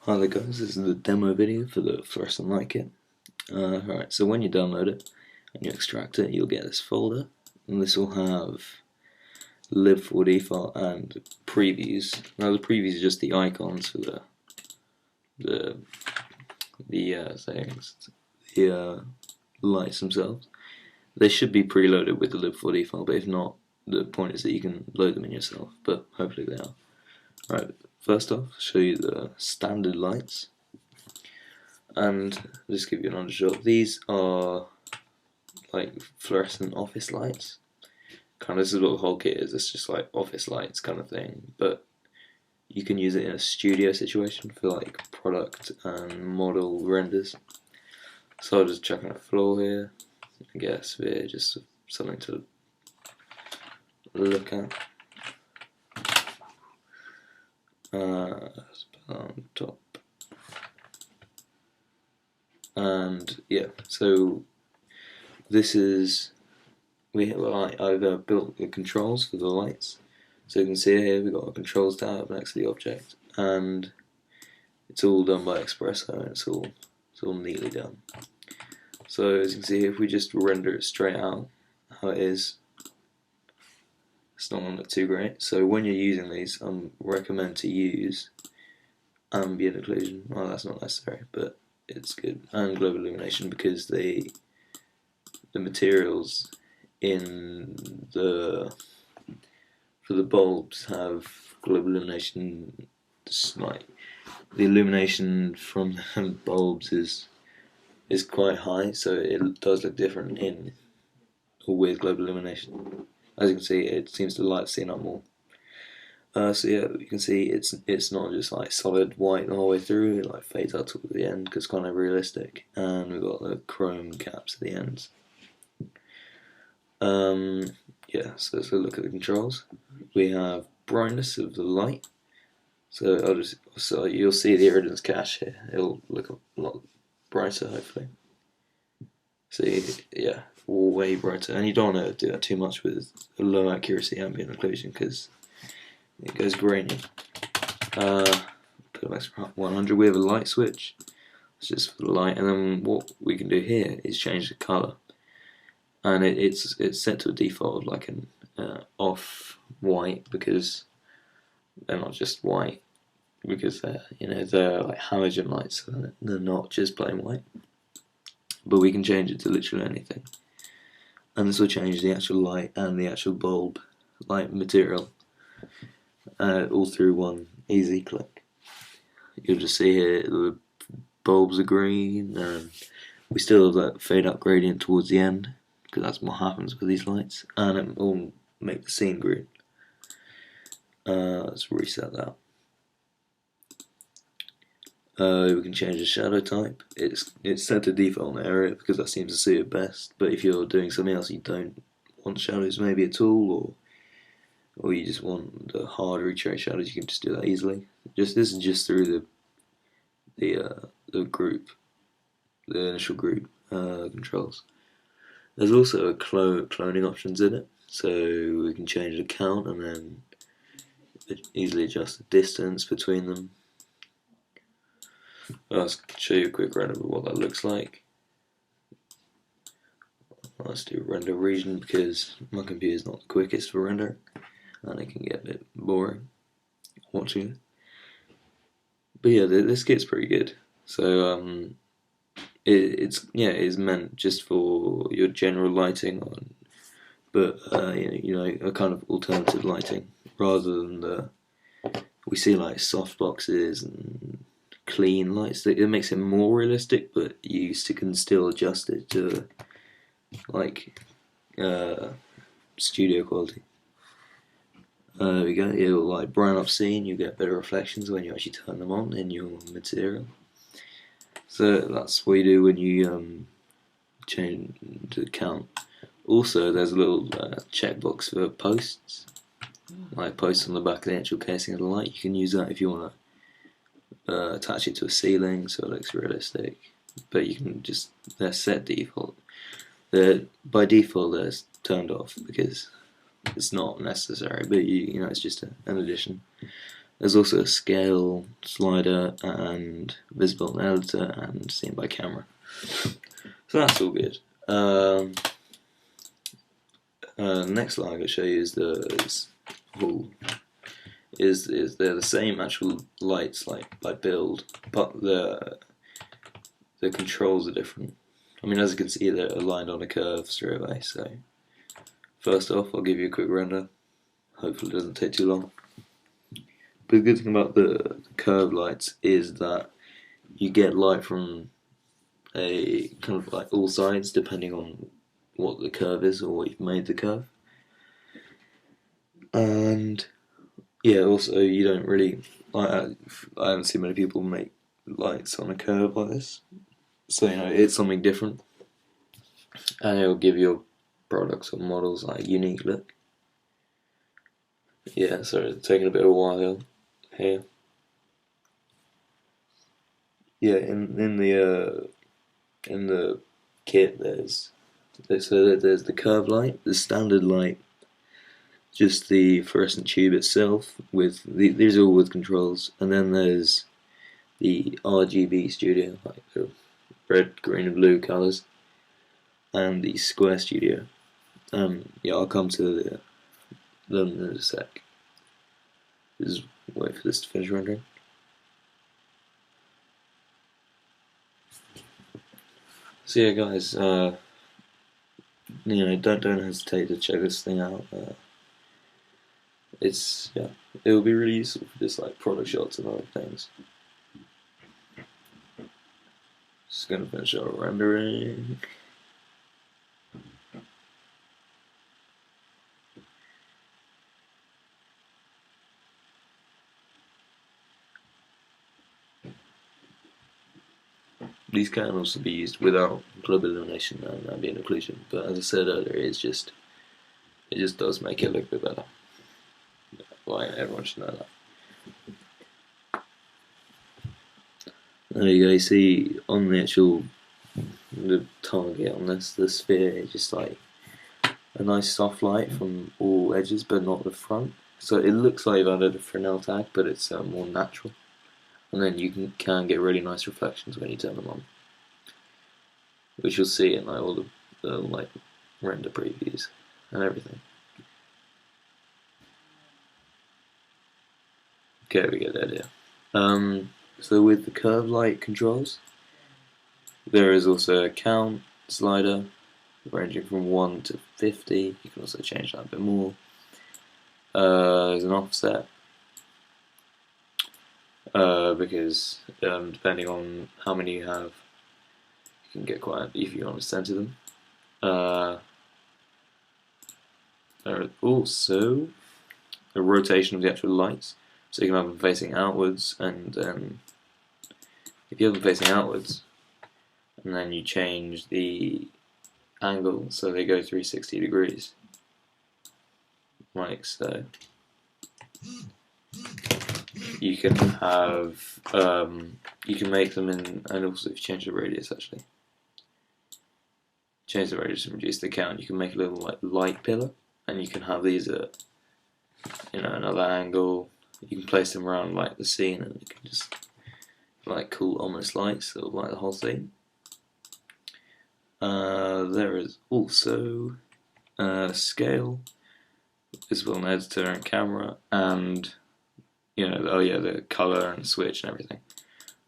Hi there guys, this is the demo video for the Fluorescent Light Kit. Alright, so when you download it and you extract it, you'll get this folder, and this will have lib4 file and previews. Now the previews are just the icons for the things, the lights themselves. They should be preloaded with the lib4 file, but if not, the point is that you can load them in yourself, but hopefully they are. Right, first off, I'll show you the standard lights, and I'll just give you another shot. These are like fluorescent office lights. Kind of, this is what the whole kit is. It's just like office lights kind of thing, but you can use it in a studio situation for like product and model renders. So I'll just chuck on a floor here. I guess we're just something to look at. On top, and yeah, so this is I've built the controls for the lights. So you can see here we've got a controls tab next to the object, and it's all done by Espresso, and it's all neatly done. So as you can see, if we just render it straight out how it is, it's not going to look too great. So when you're using these, I recommend to use ambient occlusion. Well, that's not necessary, but it's good, and global illumination, because the materials in for the bulbs have global illumination. Like the illumination from the bulbs is quite high, so it does look different in or with global illumination. As you can see, it seems to light scene up more. So yeah, you can see it's not just like solid white the whole way through. It like fades out towards the end because it's kind of realistic, and we've got the chrome caps at the ends. Yeah, so let's look at the controls. We have brightness of the light. So you'll see the irradiance cache here. It'll look a lot brighter, hopefully. See, yeah, way brighter. And you don't want to do that too much with a low accuracy ambient occlusion because it goes grainy. Put max 100. We have a light switch. It's just for the light, and then what we can do here is change the color, and it's set to a default of like an off white, because they're not just white, because they're like halogen lights, so they're not just plain white. But we can change it to literally anything, and this will change the actual light and the actual bulb light material all through one easy click. You'll just see here the bulbs are green, and we still have that fade out gradient towards the end, because that's what happens with these lights, and it will make the scene green. Let's reset that. We can change the shadow type. It's set to default in the area because that seems to suit it best. But if you're doing something else, you don't want shadows maybe at all, or you just want the hard retrace shadows, you can just do that easily. This is just through the group, the initial group controls. There's also a cloning options in it, so we can change the count and then easily adjust the distance between them. I'll show you a quick render of what that looks like. Let's do render region because my computer is not the quickest for render, and it can get a bit boring watching it. But yeah, this kit's pretty good. So it's meant just for your general lighting, but a kind of alternative lighting rather than we see like soft boxes and clean lights. It makes it more realistic, but you can still adjust it to like studio quality. There we go. It'll like brighten up scene. You get better reflections when you actually turn them on in your material. So that's what you do when you change the count. Also, there's a little checkbox for posts, like posts on the back of the actual casing of the light. You can use that if you want to attach it to a ceiling so it looks realistic. But you can just, they're set default. By default they're turned off because it's not necessary, but it's just an addition. There's also a scale slider and visible in editor and seen by camera. So that's all good. Next slide I'm going to show you is they're the same actual lights like by build, but the controls are different. I mean, as you can see, they're aligned on a curve straight away. So first off, I'll give you a quick render. Hopefully it doesn't take too long. But the good thing about the curved lights is that you get light from a kind of like all sides depending on what the curve is or what you've made the curve. And yeah, also you don't really, I haven't seen many people make lights on a curve like this, so you know it's something different, and it will give your products or models like a unique look. Yeah, so it's taking a bit of a while here. Yeah, in the kit there's the curved light, the standard light, just the fluorescent tube itself with these are all with controls, and then there's the RGB studio, like the red, green and blue colours, and the square studio. Yeah, I'll come to them in a sec. Just wait for this to finish rendering. So yeah, guys, you know, don't hesitate to check this thing out. It will be really useful for just like product shots and other things. Just gonna finish our rendering. These can also be used without global illumination and ambient occlusion, but as I said earlier, it just does make it look a bit better. Why everyone should know that. There you go. You see on the actual target on the sphere, it's just like a nice soft light from all edges, but not the front. So it looks like you've added a Fresnel tag, but it's more natural. And then you can get really nice reflections when you turn them on, which you'll see in like all the like render previews and everything. Okay, we get the idea. So with the curve light controls, there is also a count slider ranging from 1 to 50. You can also change that a bit more. There's an offset because depending on how many you have, you can get quite if you want to center them. There is also a rotation of the actual lights, so you can have them facing outwards, and if you have them facing outwards, and then you change the angle so they go 360 degrees, like so. You can have, you can make them in, and also if you change the radius actually, change the radius and reduce the count, you can make a little like light pillar, and you can have these at, you know, another angle. You can place them around like the scene, and you can just like cool ominous lights that will light the whole scene. There is also scale, visible in editor and camera, and you know, oh yeah, the color and switch and everything.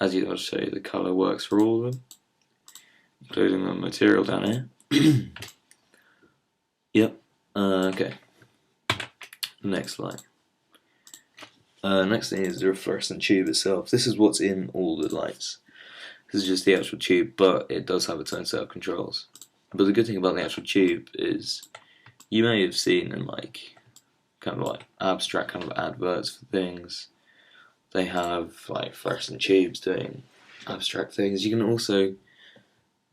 As I'll show you, the color works for all of them, including the material down here. Yep. Okay. Next slide. Next thing is the fluorescent tube itself. This is what's in all the lights. This is just the actual tube, but it does have its own set of controls. But the good thing about the actual tube is you may have seen in like kind of like abstract kind of adverts for things, they have like fluorescent tubes doing abstract things. You can also,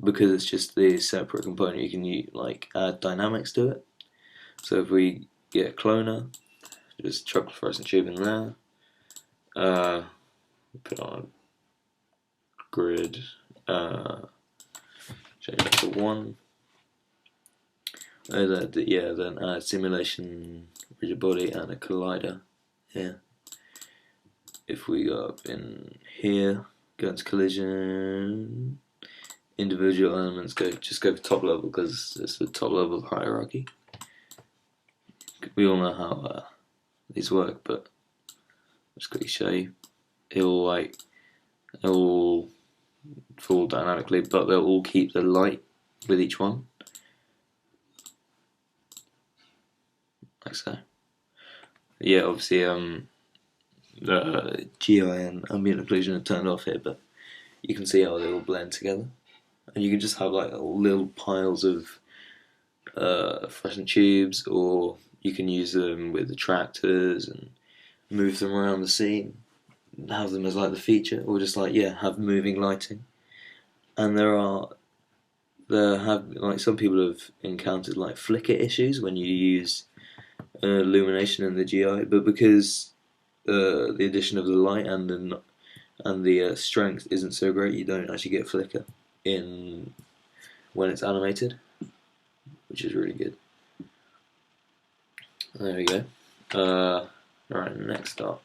because it's just the separate component, you can like add dynamics to it. So if we get a cloner, just chuck the fluorescent tube in there, put on a grid, change that to 1. Then add simulation, rigid body, and a collider here. if we go up in here, go into collision, individual elements, just go for top level because it's the top level hierarchy. We all know how these work, but I'll just quickly show you. It'll fall dynamically, but they'll all keep the light with each one, like so. Yeah, obviously the GI and ambient occlusion are turned off here, but you can see how they all blend together, and you can just have like little piles of fluorescent tubes, or you can use them with attractors and move them around the scene, have them as like the feature, or just like have moving lighting. And there have like some people have encountered like flicker issues when you use illumination in the GI, but because the addition of the light and the strength isn't so great, you don't actually get flicker in when it's animated, which is really good. There we go. Right, next up,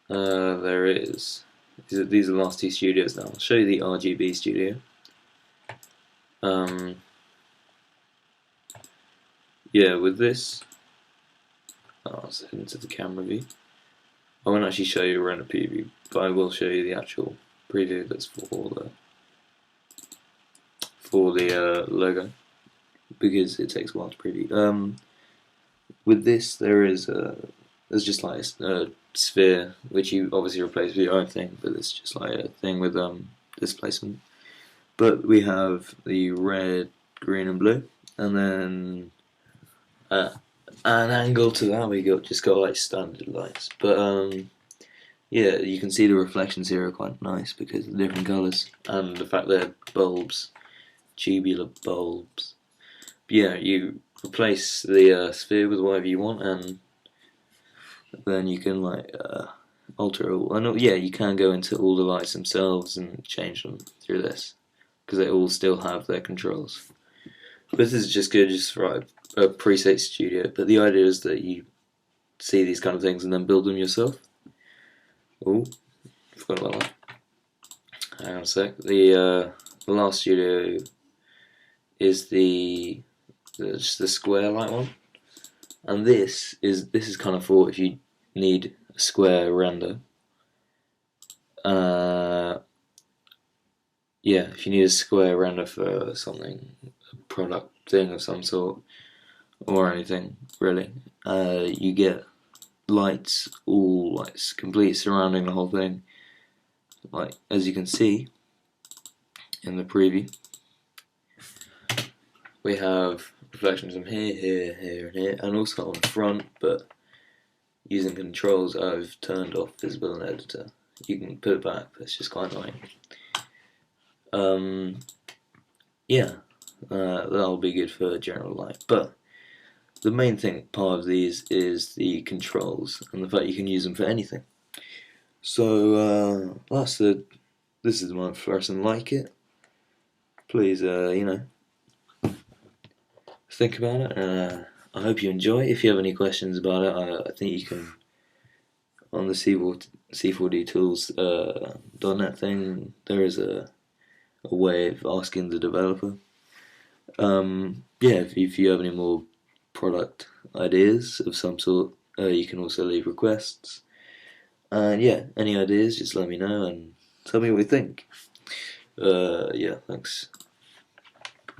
there is. These are the last two studios now. I'll show you the RGB studio. Yeah, with this, let's head into the camera view. I won't actually show you a render preview, but I will show you the actual preview that's for the logo, because it takes a while to preview. With this, there's just like a sphere, which you obviously replace with your own thing, but it's just like a thing with displacement. But we have the red, green, and blue, and then an angle to that we just got like standard lights. But yeah, you can see the reflections here are quite nice because of the different colours and the fact they're bulbs, tubular bulbs. But yeah, you replace the sphere with whatever you want, and then you can like alter it all. And yeah, you can go into all the lights themselves and change them through this, because they all still have their controls. But this is just good just for a preset studio, but the idea is that you see these kind of things and then build them yourself. Oh, forgot about that. Hang on a sec. The last studio is just the square light one, and this is kind of for if you need a square render. Yeah, if you need a square render for something, a product thing of some sort, or anything really, you get lights all like complete surrounding the whole thing, like as you can see in the preview. We have reflections from here, here, here, and here, and also on the front, but using controls I've turned off visible in editor. You can put it back, but it's just quite annoying. Yeah, that'll be good for general light, but the main part of these is the controls and the fact you can use them for anything. So this is my Fluorescent Light Kit. Please, think about it. I hope you enjoy. If you have any questions about it, I think you can on the C4D-Tools.net thing. There is a way of asking the developer. Yeah, if you have any more product ideas of some sort, you can also leave requests. And yeah, any ideas, just let me know and tell me what you think. Yeah, thanks.